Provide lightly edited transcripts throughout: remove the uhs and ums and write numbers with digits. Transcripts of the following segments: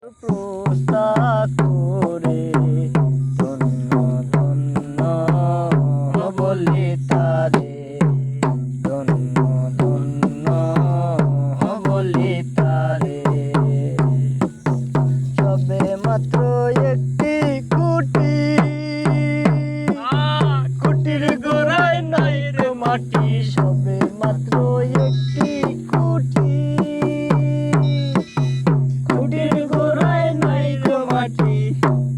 প্রস্তা করে ধন্য ধন্য বলি তারে, ধন্য ধন্য বলি তারে। সবে মাত্র একটি কুটি, কুটির গোড়ায় নাই রে মাটি। সবে মাত্র একটি কুটি, কুটির গোড়ায় নাই রে মাটি।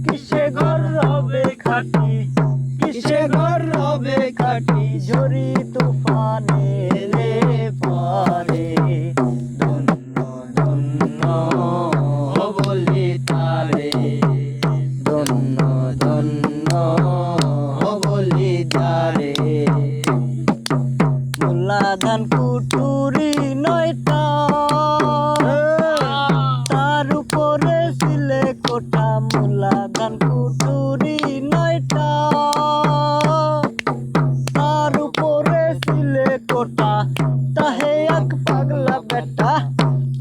কিসে ঘর হবে খাটি, কিসে ঘর হবে খাটি। ঝড়ি তুফানে রে পারে, ধন্য ধন্য বলি তারে, ধন্য ধন্য বলি তারে। মূলা ধান কুটুরি নয়টা, তার উপরে সিলে কোটা। মূলা ধান কুটুরি নয়টা, তার উপরে সিলে কোটা। তাহে এক পাগলা বেটা,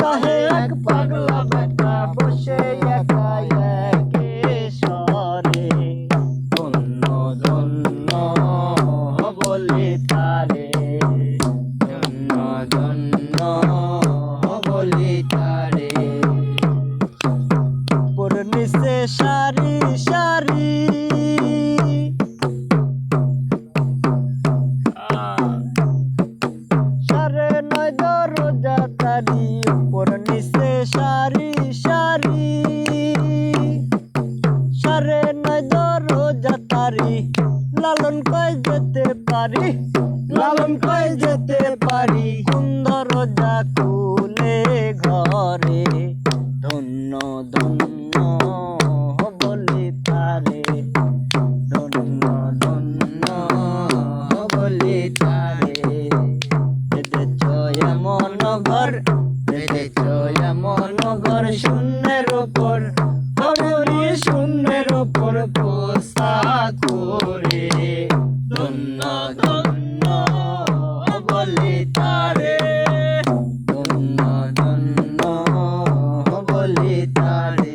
তাহে এক পাগলা বেটা বসে একা একে সরে, ধন্য ধন্য বলি তারে, ধন্য ধন্য বলি তারে। উপর নিচে সারি সারি, সাড়ে নয় দরজা তারি। উপর নিচে সারি সারি, সাড়ে নয় দরজা তারি। লালন কয় যেতে পারি, লালন কয় যেতে পারি। কোন দরজা খুলে ঘরে, ধন্য ধন্য বলি তারে, ধন্য ধন্য বলি তারে। বেঁধেছ এমন ঘর, বেঁধেছ এমন ঘর শূন্যের ওপর, হরি শূন্যের ওপর পোস্তা করে, ধন্য ধন্য বলি তারে, ধন্য ধন্য বলি তারে।